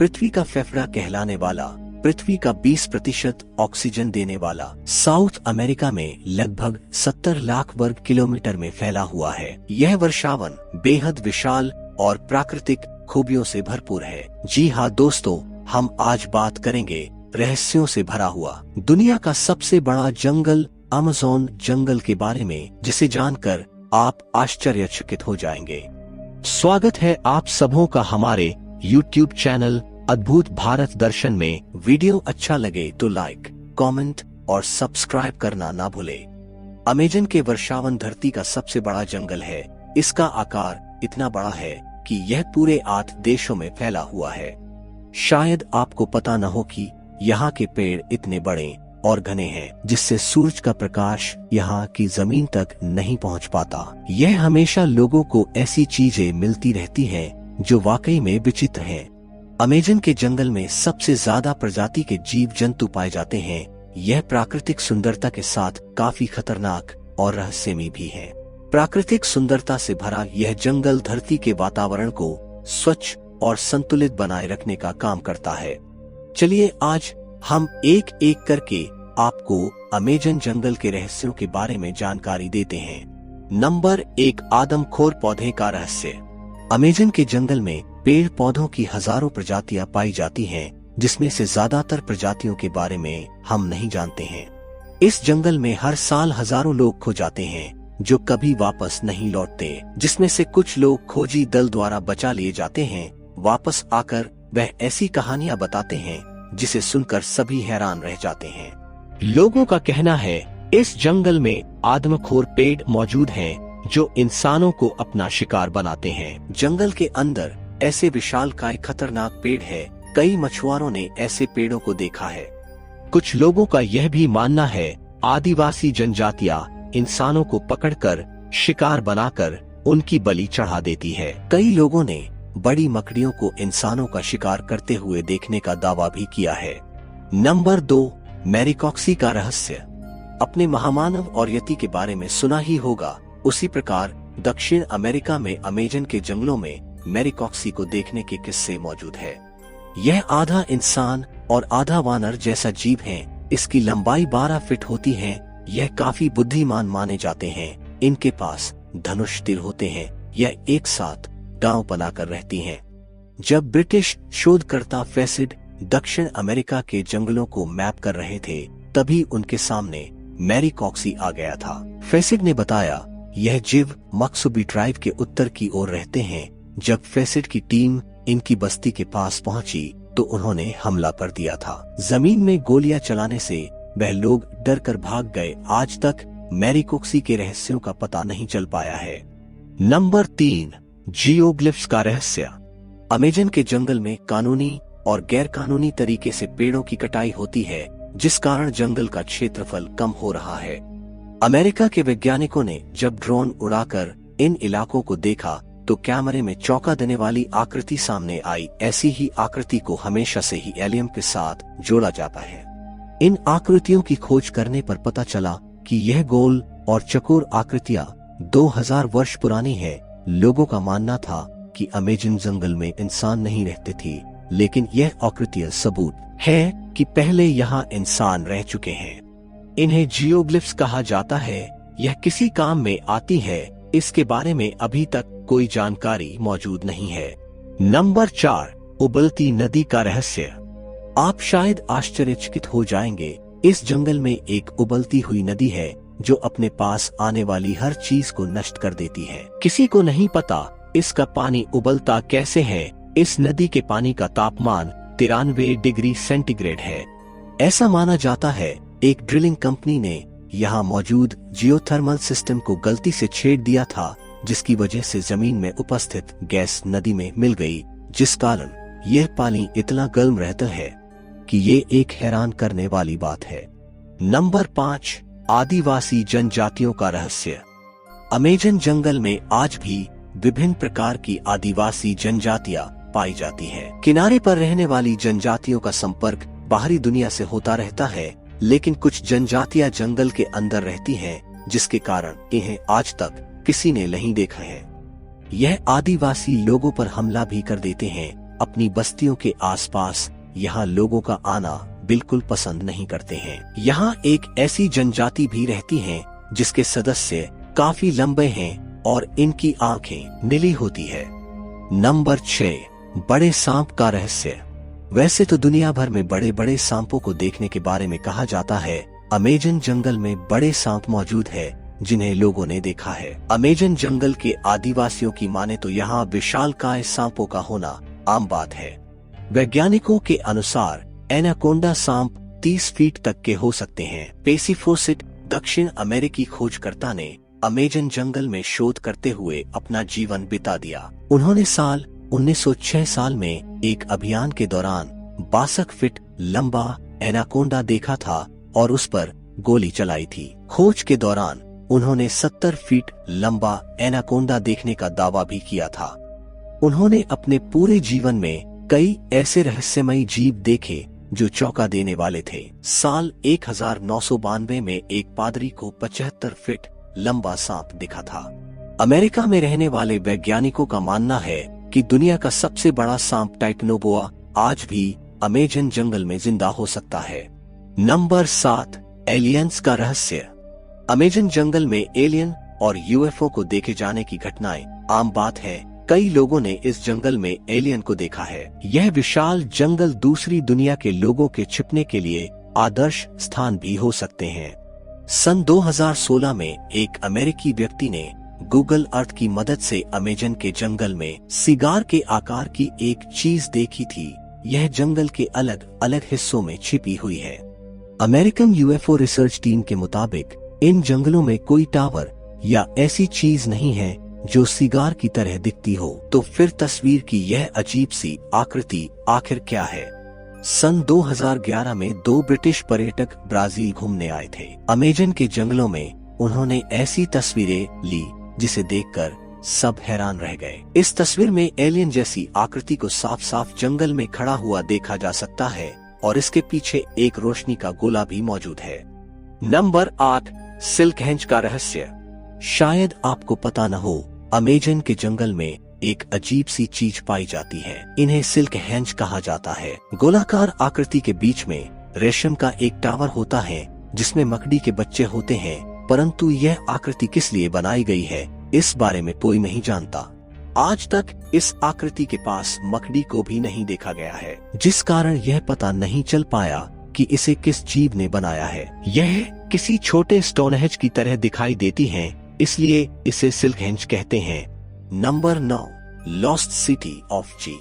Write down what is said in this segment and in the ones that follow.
पृथ्वी का फेफड़ा कहलाने वाला, पृथ्वी का 20% ऑक्सीजन देने वाला साउथ अमेरिका में लगभग 70 लाख वर्ग किलोमीटर में फैला हुआ है। यह वर्षावन बेहद विशाल और प्राकृतिक खूबियों से भरपूर है। जी हाँ दोस्तों, हम आज बात करेंगे रहस्यों से भरा हुआ दुनिया का सबसे बड़ा जंगल अमेज़न जंगल के बारे में, जिसे जानकर आप आश्चर्यचकित हो जाएंगे। स्वागत है आप सबों का हमारे YouTube चैनल अद्भुत भारत दर्शन में। वीडियो अच्छा लगे तो लाइक, कमेंट और सब्सक्राइब करना ना भूले। अमेज़न के वर्षावन धरती का सबसे बड़ा जंगल है। इसका आकार इतना बड़ा है कि यह पूरे 8 देशों में फैला हुआ है। शायद आपको पता न हो कि यहाँ के पेड़ इतने बड़े और घने हैं, जिससे सूरज का प्रकाश यहाँ की जमीन तक नहीं पहुँच पाता। यह हमेशा लोगों को ऐसी चीजें मिलती रहती हैं जो वाकई में विचित्र हैं। अमेज़न के जंगल में सबसे ज्यादा प्रजाति के जीव जंतु पाए जाते हैं। यह प्राकृतिक सुंदरता के साथ काफी खतरनाक और रहस्यमयी भी है। प्राकृतिक सुंदरता से भरा यह जंगल धरती के वातावरण को स्वच्छ और संतुलित बनाए रखने का काम करता है। चलिए आज हम एक एक करके आपको अमेज़न जंगल के रहस्यों के बारे में जानकारी देते हैं। नंबर 1, आदमखोर पौधे का रहस्य। अमेज़न के जंगल में पेड़ पौधों की हजारों प्रजातियां पाई जाती हैं, जिसमें से ज्यादातर प्रजातियों के बारे में हम नहीं जानते हैं। इस जंगल में हर साल हजारों लोग खो जाते हैं जो कभी वापस नहीं लौटते, जिसमें से कुछ लोग खोजी दल द्वारा बचा लिए जाते हैं। वापस आकर वह ऐसी कहानियां बताते हैं जिसे सुनकर सभी हैरान रह जाते हैं। लोगों का कहना है इस जंगल में आदमखोर पेड़ मौजूद हैं जो इंसानों को अपना शिकार बनाते हैं। जंगल के अंदर ऐसे विशालकाय खतरनाक पेड़ है। कई मछुआरों ने ऐसे पेड़ों को देखा है। कुछ लोगों का यह भी मानना है आदिवासी जनजातियां इंसानों को पकड़कर शिकार बनाकर उनकी बलि चढ़ा देती है। कई लोगों ने बड़ी मकड़ियों को इंसानों का शिकार करते हुए देखने का दावा भी किया है। नंबर 2, मैरीकॉक्सी का रहस्य। अपने महामानव और यति के बारे में सुना ही होगा, उसी प्रकार दक्षिण अमेरिका में अमेज़न के जंगलों में मैरीकॉक्सी को देखने के किस्से मौजूद है। यह आधा इंसान और आधा वानर जैसा जीव है। इसकी लंबाई 12 फीट होती है। यह काफी बुद्धिमान माने जाते हैं। इनके पास धनुष तीर होते हैं। यह एक साथ गांव बनाकर रहती हैं। जब ब्रिटिश शोधकर्ता फेसिड दक्षिण अमेरिका के जंगलों को मैप कर रहे थे, तभी उनके सामने मैरीकॉक्सी आ गया था। फेसिड ने बताया यह जीव मक्सुबी ट्राइब के उत्तर की ओर रहते हैं। जब फेसिड की टीम इनकी बस्ती के पास पहुंची तो उन्होंने हमला कर दिया था। जमीन में गोलियां चलाने से वह लोग डर कर भाग गए। आज तक मैरीकॉक्सी के रहस्यों का पता नहीं चल पाया है। नंबर 3, जियोग्लिफ्स का रहस्य। अमेज़न के जंगल में कानूनी और गैर कानूनी तरीके से पेड़ों की कटाई होती है, जिस कारण जंगल का क्षेत्रफल कम हो रहा है। अमेरिका के वैज्ञानिकों ने जब ड्रोन उड़ाकर इन इलाकों को देखा तो कैमरे में चौंका देने वाली आकृति सामने आई। ऐसी ही आकृति को हमेशा से ही एलियन के साथ जोड़ा जाता है। इन आकृतियों की खोज करने पर पता चला कि यह गोल और चकोर आकृतियां 2000 वर्ष पुरानी है। लोगों का मानना था कि अमेज़न जंगल में इंसान नहीं रहते थे, लेकिन यह आकृतियां सबूत है कि पहले यहाँ इंसान रह चुके हैं। इन्हें जियोग्लिफ्स कहा जाता है। यह किसी काम में आती है, इसके बारे में अभी तक कोई जानकारी मौजूद नहीं है। नंबर 4, उबलती नदी का रहस्य। आप शायद आश्चर्यचकित हो जाएंगे, इस जंगल में एक उबलती हुई नदी है जो अपने पास आने वाली हर चीज को नष्ट कर देती है। किसी को नहीं पता इसका पानी उबलता कैसे है। इस नदी के पानी का तापमान 93 डिग्री सेंटीग्रेड है। ऐसा माना जाता है एक ड्रिलिंग कंपनी ने यहाँ मौजूद जियोथर्मल सिस्टम को गलती से छेड़ दिया था, जिसकी वजह से जमीन में उपस्थित गैस नदी में मिल गई, जिस कारण यह पानी इतना गर्म रहता है कि ये एक हैरान करने वाली बात है। नंबर 5, आदिवासी जनजातियों का रहस्य। अमेज़न जंगल में आज भी विभिन्न प्रकार की आदिवासी जनजातियां पाई जाती हैं। किनारे पर रहने वाली जनजातियों का संपर्क बाहरी दुनिया से होता रहता है, लेकिन कुछ जनजातियां जंगल के अंदर रहती हैं, जिसके कारण इन्हें आज तक किसी ने नहीं देखा है। यह आदिवासी लोगों पर हमला भी कर देते हैं अपनी बस्तियों के आसपास यहाँ लोगों का आना बिल्कुल पसंद नहीं करते हैं। यहाँ एक ऐसी जनजाति भी रहती है जिसके सदस्य काफी लंबे हैं और इनकी आंखें नीली होती है। नंबर 6, बड़े सांप का रहस्य। वैसे तो दुनिया भर में बड़े बड़े सांपों को देखने के बारे में कहा जाता है। अमेजन जंगल में बड़े सांप मौजूद है जिन्हें लोगों ने देखा है। अमेजन जंगल के आदिवासियों की माने तो यहाँ विशालकाय सांपों का होना आम बात है। वैज्ञानिकों के अनुसार एनाकोंडा सांप 30 फीट तक के हो सकते हैं। पेसिफोसिट दक्षिण अमेरिकी खोजकर्ता ने अमेजन जंगल में शोध करते हुए अपना जीवन बिता दिया। उन्होंने साल 1906 में एक अभियान के दौरान 62 फीट लंबा एनाकोंडा देखा था और उस पर गोली चलाई थी। खोज के दौरान उन्होंने 70 फीट लंबा एनाकोंडा देखने का दावा भी किया था। उन्होंने अपने पूरे जीवन में कई ऐसे रहस्यमयी जीव देखे जो चौंका देने वाले थे। साल 1992 में एक पादरी को 75 फीट लंबा सांप दिखा था। अमेरिका में रहने वाले वैज्ञानिकों का मानना है कि दुनिया का सबसे बड़ा सांप टाइटनोबोआ आज भी अमेजन जंगल में जिंदा हो सकता है। नंबर 7, एलियंस का रहस्य। अमेजन जंगल में एलियन और यूएफओ को देखे जाने की घटनाएं आम बात है। कई लोगों ने इस जंगल में एलियन को देखा है। यह विशाल जंगल दूसरी दुनिया के लोगों के छिपने के लिए आदर्श स्थान भी हो सकते हैं। सन 2016 में एक अमेरिकी व्यक्ति ने गूगल अर्थ की मदद से अमेजन के जंगल में सिगार के आकार की एक चीज देखी थी। यह जंगल के अलग अलग हिस्सों में छिपी हुई है। अमेरिकन यूएफओ रिसर्च टीम के मुताबिक इन जंगलों में कोई टावर या ऐसी चीज नहीं है जो सिगार की तरह दिखती हो। तो फिर तस्वीर की यह अजीब सी आकृति आखिर क्या है? सन 2011 में 2 ब्रिटिश पर्यटक ब्राजील घूमने आए थे। अमेजन के जंगलों में उन्होंने ऐसी तस्वीरें ली जिसे देखकर सब हैरान रह गए। इस तस्वीर में एलियन जैसी आकृति को साफ साफ जंगल में खड़ा हुआ देखा जा सकता है और इसके पीछे एक रोशनी का गोला भी मौजूद है। नंबर 8, सिल्कहेंज का रहस्य। शायद आपको पता न हो, अमेजन के जंगल में एक अजीब सी चीज पाई जाती है। इन्हें सिल्कहेंज कहा जाता है। गोलाकार आकृति के बीच में रेशम का एक टावर होता है जिसमें मकड़ी के बच्चे होते हैं, परंतु यह आकृति किस लिए बनाई गई है इस बारे में कोई नहीं जानता। आज तक इस आकृति के पास मकड़ी को भी नहीं देखा गया है, जिस कारण यह पता नहीं चल पाया कि इसे किस जीव ने बनाया है। यह किसी छोटे स्टोनहेंज की तरह दिखाई देती है, इसलिए इसे सिल्कहेंज कहते हैं। नंबर 9, लॉस्ट सिटी ऑफ जी।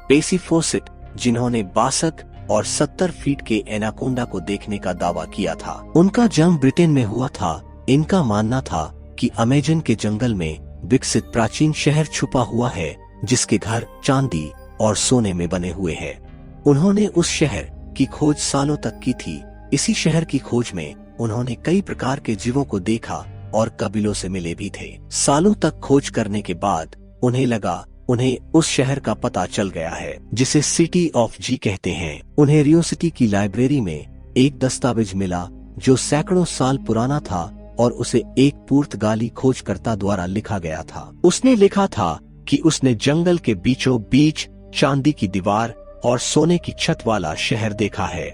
पेसिफोसिट, जिन्होंने 62 और 70 फीट के एनाकोंडा को देखने का दावा किया था, उनका जन्म ब्रिटेन में हुआ था। इनका मानना था कि अमेजन के जंगल में विकसित प्राचीन शहर छुपा हुआ है जिसके घर चांदी और सोने में बने हुए हैं। उन्होंने उस शहर की खोज सालों तक की थी। इसी शहर की खोज में उन्होंने कई प्रकार के जीवों को देखा और कबीलों से मिले भी थे। सालों तक खोज करने के बाद उन्हें लगा उन्हें उस शहर का पता चल गया है जिसे सिटी ऑफ जी कहते हैं। उन्हें रियो सिटी की लाइब्रेरी में एक दस्तावेज मिला जो सैकड़ों साल पुराना था और उसे एक पुर्तगाली खोजकर्ता द्वारा लिखा गया था। उसने लिखा था कि उसने जंगल के बीचों बीच चांदी की दीवार और सोने की छत वाला शहर देखा है।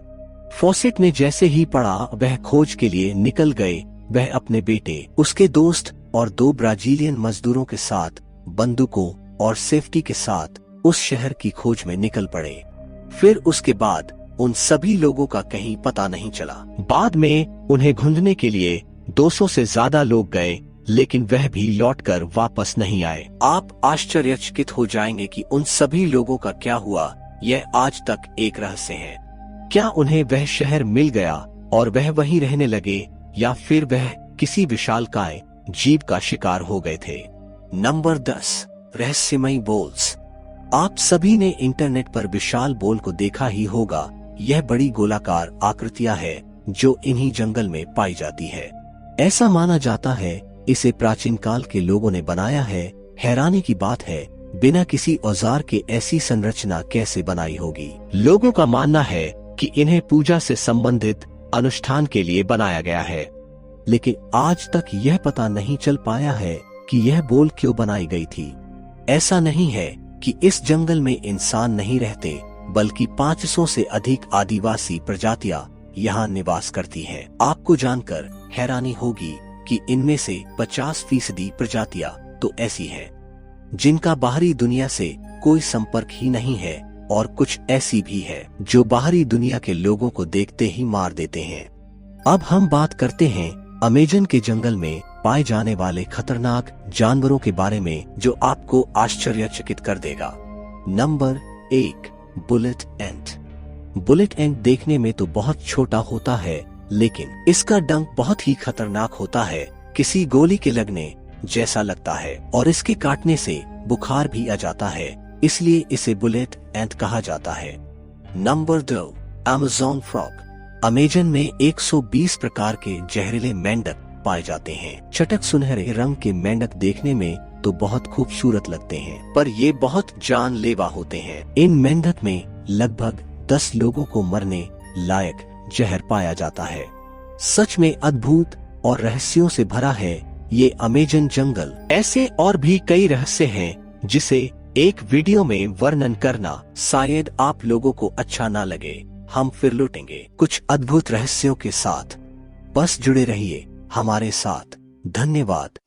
फॉसेट ने जैसे ही पढ़ा वह खोज के लिए निकल गए। वह अपने बेटे, उसके दोस्त और 2 ब्राजीलियन मजदूरों के साथ बंदूकों और सेफ्टी के साथ उस शहर की खोज में निकल पड़े। फिर उसके बाद उन सभी लोगों का कहीं पता नहीं चला। बाद में उन्हें ढूंढने के लिए 200 से ज्यादा लोग गए, लेकिन वह भी लौटकर वापस नहीं आए। आप आश्चर्यचकित हो जाएंगे कि उन सभी लोगों का क्या हुआ। यह आज तक एक रहस्य है। क्या उन्हें वह शहर मिल गया और वह वहीं रहने लगे, या फिर वह किसी विशालकाय जीव का शिकार हो गए थे? नंबर 10, रहस्यमयी बॉल्स। आप सभी ने इंटरनेट पर विशाल बॉल को देखा ही होगा। यह बड़ी गोलाकार आकृतियां है जो इन्हीं जंगल में पाई जाती है। ऐसा माना जाता है इसे प्राचीन काल के लोगों ने बनाया है। हैरानी की बात है, बिना किसी औजार के ऐसी संरचना कैसे बनाई होगी। लोगों का मानना है कि इन्हें पूजा से संबंधित अनुष्ठान के लिए बनाया गया है, लेकिन आज तक यह पता नहीं चल पाया है कि यह बॉल क्यों बनाई गई थी। ऐसा नहीं है कि इस जंगल में इंसान नहीं रहते, बल्कि 500 से अधिक आदिवासी प्रजातियां यहाँ निवास करती हैं। आपको जानकर हैरानी होगी कि इनमें से 50% प्रजातियां तो ऐसी हैं जिनका बाहरी दुनिया से कोई संपर्क ही नहीं है, और कुछ ऐसी भी है जो बाहरी दुनिया के लोगों को देखते ही मार देते हैं। अब हम बात करते हैं अमेज़न के जंगल में पाए जाने वाले खतरनाक जानवरों के बारे में, जो आपको आश्चर्यचकित कर देगा। नंबर 1, बुलेट एंट। बुलेट एंट देखने में तो बहुत छोटा होता है, लेकिन इसका डंक बहुत ही खतरनाक होता है, किसी गोली के लगने जैसा लगता है, और इसके काटने से बुखार भी आ जाता है, इसलिए इसे बुलेट एंट कहा जाता है। Number 2, Amazon frog. अमेज़न में 120 प्रकार के जहरीले मेंढक पाए जाते हैं। चटक सुनहरे रंग के मेंढक देखने में तो बहुत खूबसूरत लगते हैं, पर ये बहुत जानलेवा होते हैं। इन मेंढक में लगभग 10 लोगों को मरने लायक जहर पाया जाता है। सच में अद्भुत और रहस्यों से भरा है ये अमेज़न जंगल। ऐसे और भी कई रहस्य हैं जिसे एक वीडियो में वर्णन करना शायद आप लोगों को अच्छा ना लगे। हम फिर लौटेंगे कुछ अद्भुत रहस्यों के साथ। बस जुड़े रहिए हमारे साथ। धन्यवाद।